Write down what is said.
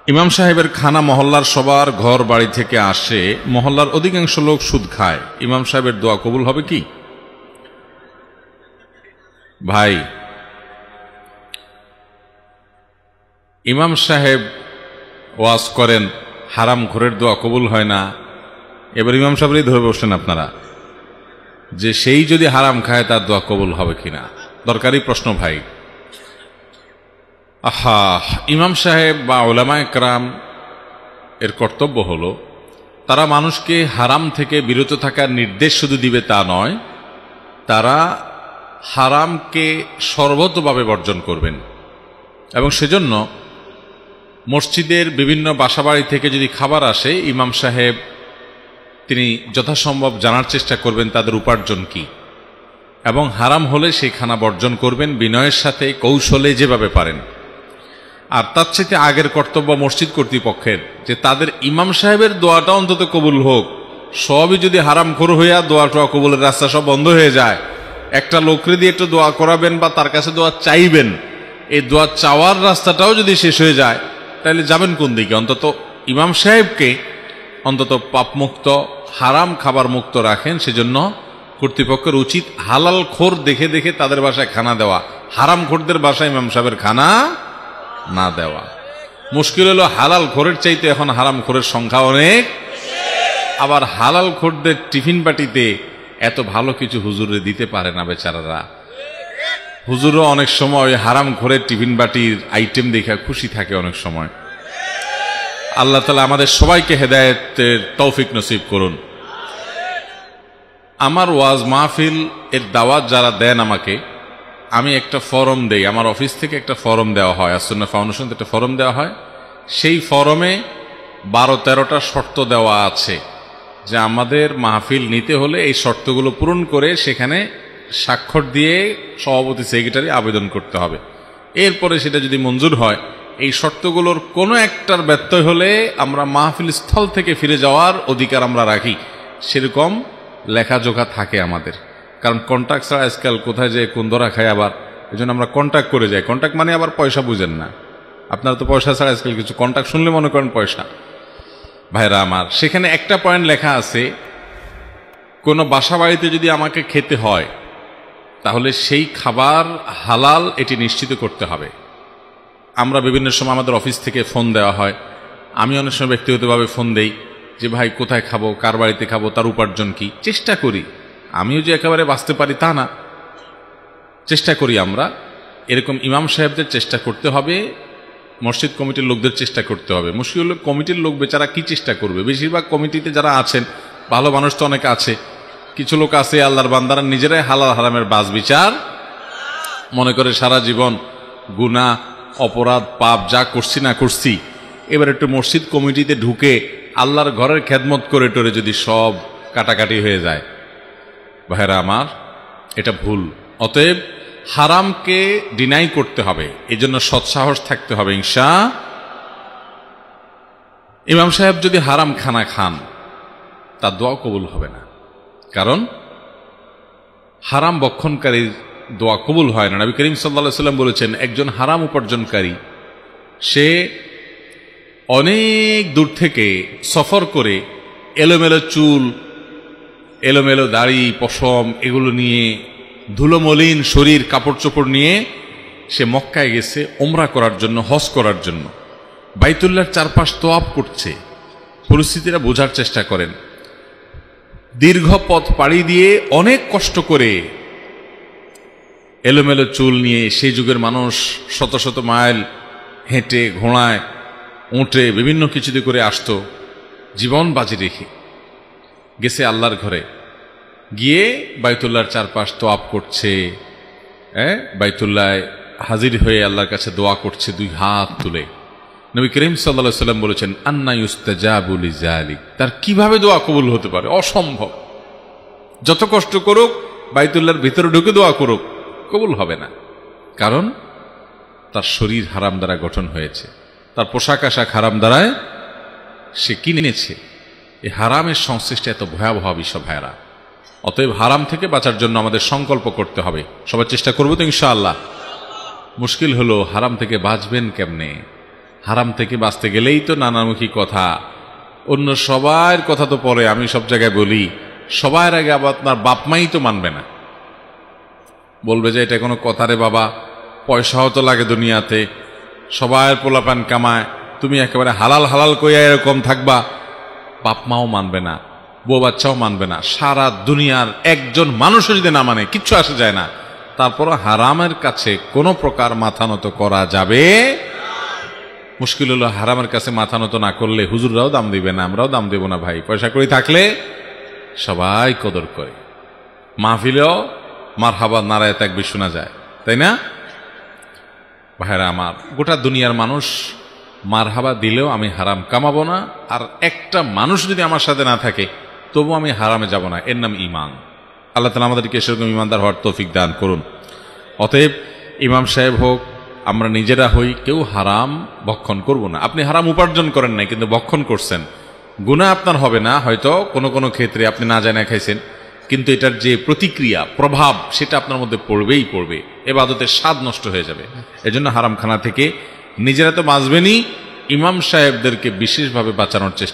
ইমাম সাহেবের খানা মহল্লার সবার ঘর বাড়ি থেকে আসে, মহল্লার অধিকাংশ লোক সুদ খায়, ইমাম সাহেবের দোয়া কবুল হবে কি? ভাই, ইমাম সাহেব ওয়াজ করেন, হারাম ঘরের দোয়া কবুল হয় না, এবার ইমাম সাহেবই ধরে বসছেন আপনারা যে সেই যদি হারাম খায় তার দোয়া কবুল হবে কিনা। দরকারি প্রশ্ন ভাই। আহা, ইমাম সাহেব বা উলামায়ে কেরাম এর কর্তব্য হলো তারা মানুষকে হারাম থেকে বিরত থাকার নির্দেশ শুধু দিবে তা নয়, তারা হারামকে সর্বতভাবে বর্জন করবেন। এবং সেজন্য মসজিদের বিভিন্ন বাসাবাড়ি থেকে যদি খাবার আসে, ইমাম সাহেব তিনি যথাসম্ভব জানার চেষ্টা করবেন তাদের উপার্জন কি, এবং হারাম হলে সেই খানা বর্জন করবেন বিনয়ের সাথে, কৌশলে, যেভাবে পারেন। আর তার চাইতে আগের কর্তব্য মসজিদ কর্তৃপক্ষের যে তাদের ইমাম সাহেবের দোয়াটা অন্তত কবুল হোক। সবই যদি হারামখোর হইয়া দোয়াটা কবুলের রাস্তা সব বন্ধ হয়ে যায়, একটা লোকরে দিয়ে একটু দোয়া করাবেন বা তার কাছে দোয়া চাইবেন, এই দোয়া চাওয়ার রাস্তাটাও যদি শেষ হয়ে যায়, তাহলে যাবেন কোন দিকে? অন্তত ইমাম সাহেবকে অন্তত পাপমুক্ত, হারাম খাবার মুক্ত রাখেন। সেজন্য কর্তৃপক্ষের উচিত হালাল খোর দেখে দেখে তাদের বাসায় খানা দেওয়া, হারাম খোরদের বাসায় ইমাম সাহেবের খানা না দেওয়া। মুশকিল হলো হালাল খোরের চাইতে এখন হারাম খোরের সংখ্যা অনেক। আবার হালাল খোরদের টিফিন বাটিতে এত ভালো কিছু হুজুরে দিতে পারে না বেচারারা। হুজুরও অনেক সময় হারাম খোরের টিফিন বাটির আইটেম দেখে খুশি থাকে অনেক সময়। আল্লাহ তাআলা আমাদের সবাইকে হেদায়েতের তৌফিক নসিব করুন। আমার ওয়াজ মাহফিল এর দাওয়াত যারা দেন আমাকে, আমি একটা ফরম দেই, আমার অফিস থেকে একটা ফরম দেওয়া হয়, আসুন্নাহ ফাউন্ডেশন থেকে একটা ফরম দেওয়া হয়। সেই ফরমে 12-13টা শর্ত দেওয়া আছে যে আমাদের মাহফিল নিতে হলে এই শর্তগুলো পূরণ করে সেখানে স্বাক্ষর দিয়ে সভাপতি, সেক্রেটারি আবেদন করতে হবে। এরপরে সেটা যদি মঞ্জুর হয়, এই শর্তগুলোর কোনো একটার ব্যত্যয় হলে আমরা মাহফিল স্থল থেকে ফিরে যাওয়ার অধিকার আমরা রাখি, সেরকম লেখাজোখা থাকে আমাদের। কারণ কন্ট্যাক্ট ছাড়া আজকাল কোথায় যে কোন ধরা খায়, আবার এই জন্য আমরা কন্ট্যাক্ট করে যাই। কন্ট্যাক্ট মানে আবার পয়সা বুঝেন না আপনারা, তো পয়সা ছাড়া আজকাল কিছু, কন্ট্যাক্ট শুনলে মনে করেন পয়সা। ভাইরা আমার, সেখানে একটা পয়েন্ট লেখা আছে, কোনো বাসা বাড়িতে যদি আমাকে খেতে হয় তাহলে সেই খাবার হালাল এটি নিশ্চিত করতে হবে। আমরা বিভিন্ন সময় আমাদের অফিস থেকে ফোন দেওয়া হয়, আমি অনেক সময় ব্যক্তিগতভাবে ফোন দেই যে ভাই কোথায় খাবো, কার বাড়িতে খাবো, তার উপার্জন কি। চেষ্টা করি, আমিও যে একেবারে বাঁচতে পারি তা না, চেষ্টা করি আমরা। এরকম ইমাম সাহেবদের চেষ্টা করতে হবে, মসজিদ কমিটির লোকদের চেষ্টা করতে হবে। মুশকিল হলো কমিটির লোক বেচারা কি চেষ্টা করবে? বেশিরভাগ কমিটিতে যারা আছেন, ভালো মানুষ তো অনেক আছে, কিছু লোক আছে আল্লাহর বান্দারা নিজেরাই হালাল হারামের বাজ বিচার মনে করে সারা জীবন গুনাহ, অপরাধ, পাপ যা করছি না করছি, এবার একটু মসজিদ কমিটিতে ঢুকে আল্লাহর ঘরের খেদমত করে টোরে যদি সব কাটাকাটি হয়ে যায়, ভাইরা আমার, এটা ভুল। অতএব হারামকে ডিনাই করতে হবে, এজন্য সৎসাহস থাকতে হবে ইনশাআল্লাহ। ইমাম সাহেব যদি হারাম খানা খান, তার দোয়া কবুল হবে না, কারণ হারাম বক্ষণকারীর দোয়া কবুল হয় না। নবী করিম সাল্লাল্লাহু আলাইহি ওয়াসাল্লাম বলেছেন, একজন হারাম উপার্জনকারী সে অনেক দূর থেকে সফর করে এলোমেলো চুল, এলোমেলো দাড়ি, পশম এগুলো নিয়ে, ধুলোমলিন শরীর, কাপড় চোপড় নিয়ে সে মক্কায় গেছে উমরা করার জন্য, হজ করার জন্য, বাইতুল্লাহর চারপাশ তোয়াফ করছে। পরিস্থিতিটা বোঝার চেষ্টা করেন। দীর্ঘ পথ পাড়ি দিয়ে অনেক কষ্ট করে এলোমেলো চুল নিয়ে, সেই যুগের মানুষ শত শত মাইল হেঁটে, ঘোড়ায়, উঁটে, বিভিন্ন কিছুতে করে আসতো, জীবন বাজি রেখে গেছে আল্লাহর ঘরে, গিয়ে বাইতুল্লাহর চারপাশ তোয়াফ করছে, বাইতুল্লাহ হাজির হয়ে আল্লাহর কাছে দোয়া করছে দুই হাত তুলে। নবী করিম সাল্লাল্লাহু আলাইহি ওয়াসাল্লাম বলেছেন, আন্না ইউস্তাজাবু লিযালিক, তার কিভাবে দোয়া কবুল হতে পারে? অসম্ভব। যত কষ্ট করুক, বাইতুল্লাহর ভিতরে ঢুকে দোয়া করুক, কবুল হবে না। কারণ তার শরীর হারাম দ্বারা গঠন হয়েছে, তার পোশাক আশাক হারাম দ্বারায় সে কিনেছে। এই হারামের সংশ্লিষ্ট এত ভয়াবহ বিষয় ভাইরা। অতএব হারাম থেকে বাঁচার জন্য আমাদের সংকল্প করতে হবে। সবাই চেষ্টা করবো তো ইনশাআল্লাহ। মুশকিল হলো হারাম থেকে বাঁচবেন কেমনে? হারাম থেকে বাঁচতে গেলেই তো নানামুখী কথা, অন্য সবার কথা তো পরে, আমি সব জায়গায় বলি সবার আগে আবার আপনার বাপ মাই তো মানবে না, বলবে যে এটা কোনো কথা রে বাবা, পয়সাও তো লাগে দুনিয়াতে, সবার পোলাপান কামায়, তুমি একেবারে হালাল হালাল কইয়া এরকম থাকবা, বাপ মাও মানবে না, বউ বাচ্চাও মানবে না, সারা দুনিয়ার একজন মানুষও যদি না মানে কিচ্ছু আসে যায় না। তারপর হারামের কাছে কোনো প্রকার মাথা নত করা যাবে। মুশকিল হলো হারামের কাছে মাথা নত না করলে হুজুররাও দাম দিবে না, আমরাও দাম দেব না ভাই। পয়সা কড়ি থাকলে সবাই কদর করে, মাহফিলেও মারহাবা নারায়ে তাকবীর শোনা যায়, তাই না ভাইরা আমার? গোটা দুনিয়ার মানুষ মারহাবা দিলেও আমি হারাম কামাবো না, আর একটা মানুষ যদি আমার সাথে না থাকে তবু আমি হারামে যাব না। এর নাম ঈমান। আল্লাহ তাআলা আমাদেরকে সেরকম ঈমানদার হওয়ার তৌফিক দান করুন। অতএব ইমাম সাহেব হোক, আমরা নিজেরা হই, কেউ হারাম ভক্ষণ করব না। আপনি হারাম উপার্জন করেন নাই কিন্তু ভক্ষণ করছেন, গুনাহ আপনার হবে না, হয়তো কোনো কোনো ক্ষেত্রে আপনি না জানা খাইছেন, কিন্তু এটার যে প্রতিক্রিয়া প্রভাব সেটা আপনার মধ্যে পড়বেই পড়বে, ইবাদতের স্বাদ নষ্ট হয়ে যাবে। এজন্য হারাম খানা থেকে নিজেরা তো বাঁচবেনই, ইমাম সাহেবদেরকে বিশেষভাবে বাঁচানোর চেষ্টা